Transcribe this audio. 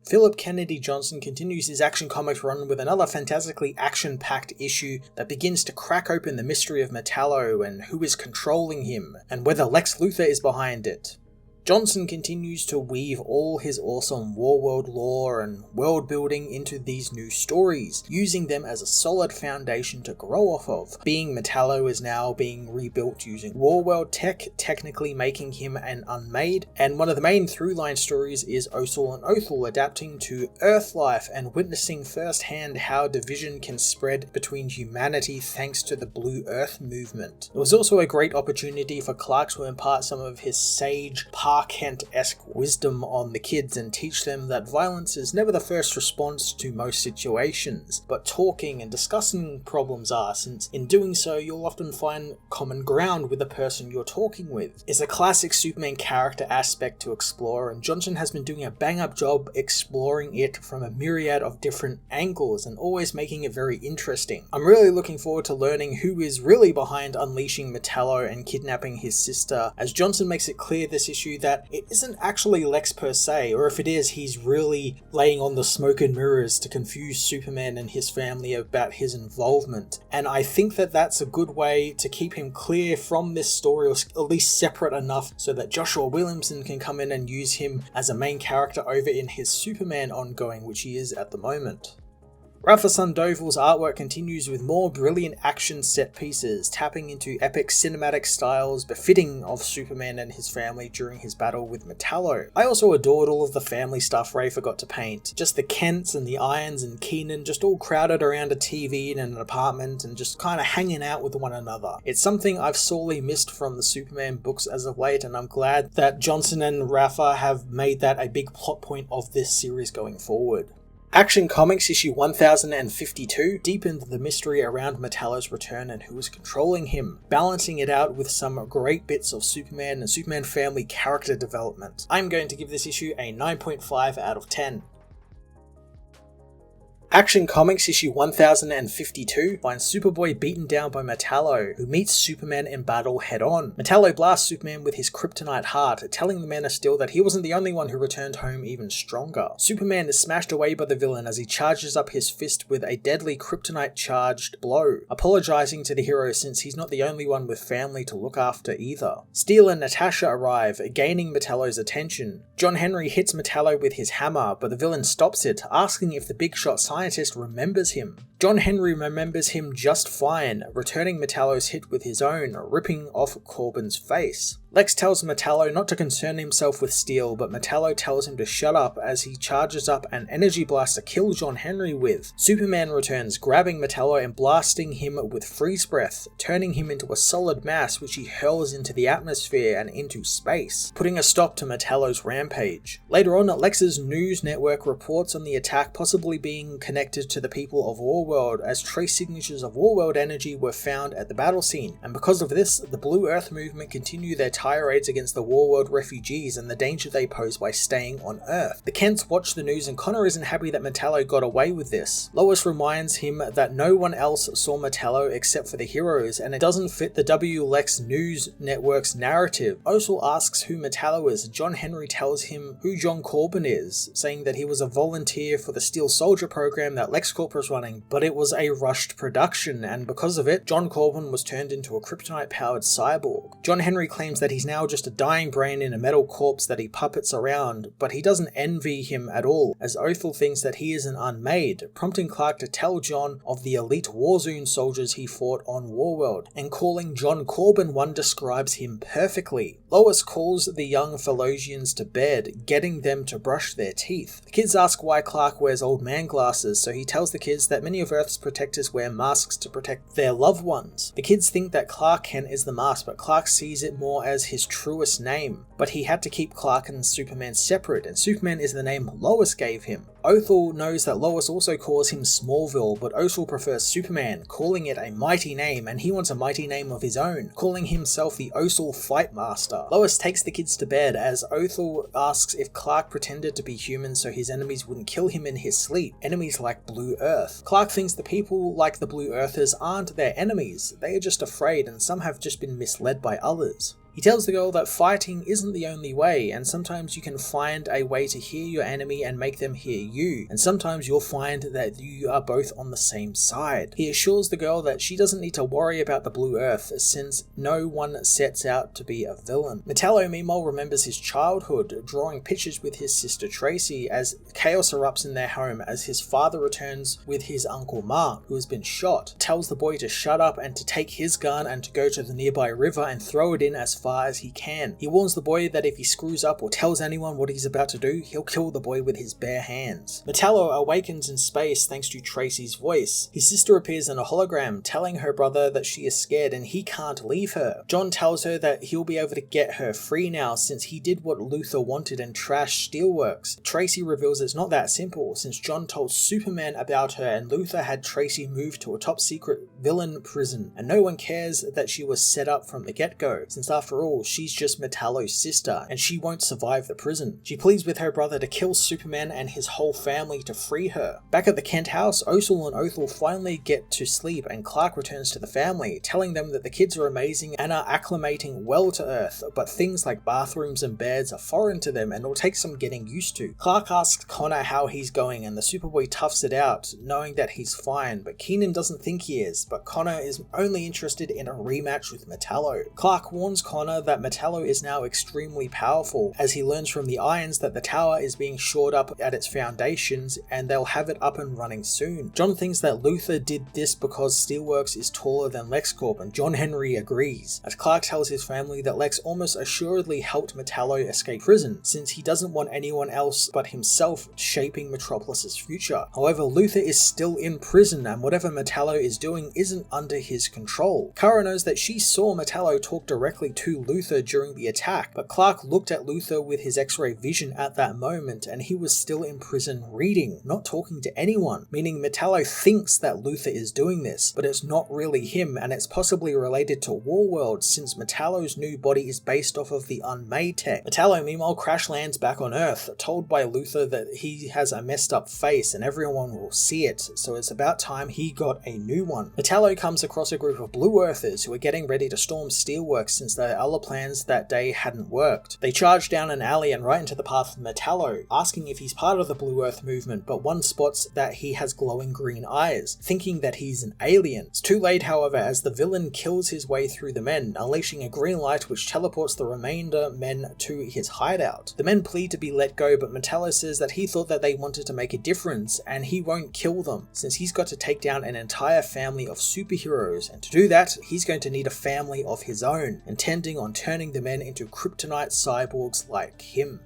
Philip Kennedy Johnson continues his Action Comics run with another fantastically action-packed issue that begins to crack open the mystery of METALLO and who is controlling him, and whether Lex Luthor is behind it. Johnson continues to weave all his awesome Warworld lore and world building into these new stories, using them as a solid foundation to grow off of. Being METALLO is now being rebuilt using Warworld tech, technically making him an unmade, and one of the main through-line stories is Osel and Othel adapting to Earth life and witnessing firsthand how division can spread between humanity thanks to the Blue Earth movement. It was also a great opportunity for Clark to impart some of his sage, Kent-esque wisdom on the kids and teach them that violence is never the first response to most situations, but talking and discussing problems are, since in doing so you'll often find common ground with the person you're talking with. It's a classic Superman character aspect to explore, and Johnson has been doing a bang-up job exploring it from a myriad of different angles and always making it very interesting. I'm really looking forward to learning who is really behind unleashing METALLO and kidnapping his sister, as Johnson makes it clear this issue that it isn't actually Lex per se, or if it is, he's really laying on the smoke and mirrors to confuse Superman and his family about his involvement. And I think that that's a good way to keep him clear from this story, or at least separate enough so that Joshua Williamson can come in and use him as a main character over in his Superman ongoing, which he is at the moment. Rafa Sandoval's artwork continues with more brilliant action set pieces, tapping into epic cinematic styles befitting of Superman and his family during his battle with METALLO. I also adored all of the family stuff Ray forgot to paint. Just the Kents and the Irons and Keenan just all crowded around a TV in an apartment and just kind of hanging out with one another. It's something I've sorely missed from the Superman books as of late, and I'm glad that Johnson and Rafa have made that a big plot point of this series going forward. Action Comics issue 1052 deepened the mystery around Metallo's return and who was controlling him, balancing it out with some great bits of Superman and Superman family character development. I'm going to give this issue a 9.5 out of 10. Action Comics issue 1052 finds Superboy beaten down by METALLO, who meets Superman in battle head-on. METALLO blasts Superman with his kryptonite heart, telling the Man of Steel that he wasn't the only one who returned home even stronger. Superman is smashed away by the villain as he charges up his fist with a deadly kryptonite-charged blow, apologizing to the hero since he's not the only one with family to look after either. Steel and Natasha arrive, gaining METALLO's attention. John Henry hits METALLO with his hammer, but the villain stops it, asking if the big shot scientist remembers him. John Henry remembers him just fine, returning METALLO's hit with his own, ripping off Corbin's face. Lex tells METALLO not to concern himself with Steel, but METALLO tells him to shut up as he charges up an energy blast to kill John Henry with. Superman returns, grabbing METALLO and blasting him with freeze breath, turning him into a solid mass which he hurls into the atmosphere and into space, putting a stop to METALLO's rampage. Later on, Lex's news network reports on the attack possibly being connected to the people of Warworld, as trace signatures of Warworld energy were found at the battle scene, and because of this, the Blue Earth movement continue their tirades against the Warworld refugees and the danger they pose by staying on Earth. The Kents watch the news and Connor isn't happy that METALLO got away with this. Lois reminds him that no one else saw METALLO except for the heroes, and it doesn't fit the WLEX news network's narrative. Osel asks who METALLO is. John Henry tells him who John Corbin is, saying that he was a volunteer for the Steel Soldier program that LexCorp was running, but it was a rushed production, and because of it, John Corbin was turned into a kryptonite-powered cyborg. John Henry claims that he's now just a dying brain in a metal corpse that he puppets around, but he doesn't envy him at all, as Othel thinks that he is an unmade, prompting Clark to tell John of the elite Warzone soldiers he fought on Warworld, and calling John Corbin one describes him perfectly. Lois calls the young Philosians to bed, getting them to brush their teeth. The kids ask why Clark wears old man glasses, so he tells the kids that many of Earth's protectors wear masks to protect their loved ones. The kids think that Clark Kent is the mask, but Clark sees it more as his truest name. But he had to keep Clark and Superman separate, and Superman is the name Lois gave him. Othel knows that Lois also calls him Smallville, but Othel prefers Superman, calling it a mighty name, and he wants a mighty name of his own, calling himself the Osel Fight Master. Lois takes the kids to bed as Othel asks if Clark pretended to be human so his enemies wouldn't kill him in his sleep, enemies like Blue Earth. Clark thinks the people like the Blue Earthers aren't their enemies, they are just afraid and some have just been misled by others. He tells the girl that fighting isn't the only way, and sometimes you can find a way to hear your enemy and make them hear you, and sometimes you'll find that you are both on the same side. He assures the girl that she doesn't need to worry about the Blue Earth, since no one sets out to be a villain. Metallo meanwhile remembers his childhood, drawing pictures with his sister Tracy as chaos erupts in their home as his father returns with his uncle Mark, who has been shot, tells the boy to shut up and to take his gun and to go to the nearby river and throw it in as far as he can. He warns the boy that if he screws up or tells anyone what he's about to do, he'll kill the boy with his bare hands. Metallo awakens in space thanks to Tracy's voice. His sister appears in a hologram, telling her brother that she is scared and he can't leave her. John tells her that he'll be able to get her free now since he did what Luthor wanted and trashed Steelworks. Tracy reveals it's not that simple, since John told Superman about her and Luthor had Tracy moved to a top secret villain prison, and no one cares that she was set up from the get-go, since after all, she's just Metallo's sister, and she won't survive the prison. She pleads with her brother to kill Superman and his whole family to free her. Back at the Kent house, Osel and Othel finally get to sleep and Clark returns to the family, telling them that the kids are amazing and are acclimating well to Earth, but things like bathrooms and beds are foreign to them and will take some getting used to. Clark asks Connor how he's going and the Superboy toughs it out, knowing that he's fine, but Keenan doesn't think he is, but Connor is only interested in a rematch with Metallo. Clark warns Connor that Metallo is now extremely powerful, as he learns from the Irons that the tower is being shored up at its foundations and they'll have it up and running soon. John thinks that Luthor did this because Steelworks is taller than LexCorp, and John Henry agrees, as Clark tells his family that Lex almost assuredly helped Metallo escape prison, since he doesn't want anyone else but himself shaping Metropolis's future. However, Luthor is still in prison and whatever Metallo is doing isn't under his control. Kara knows that she saw Metallo talk directly to Luthor during the attack, but Clark looked at Luthor with his X-ray vision at that moment and he was still in prison reading, not talking to anyone, meaning Metallo thinks that Luthor is doing this, but it's not really him and it's possibly related to Warworld since Metallo's new body is based off of the unmade tech. Metallo meanwhile crash lands back on Earth, told by Luthor that he has a messed up face and everyone will see it, so it's about time he got a new one. Metallo comes across a group of Blue Earthers who are getting ready to storm Steelworks since their other plans that day hadn't worked. They charge down an alley and right into the path of Metallo, asking if he's part of the Blue Earth movement, but one spots that he has glowing green eyes, thinking that he's an alien. It's too late, however, as the villain kills his way through the men, unleashing a green light which teleports the remainder men to his hideout. The men plead to be let go, but Metallo says that he thought that they wanted to make a difference and he won't kill them, since he's got to take down an entire family of superheroes, and to do that, he's going to need a family of his own, intending on turning the men into kryptonite cyborgs like him.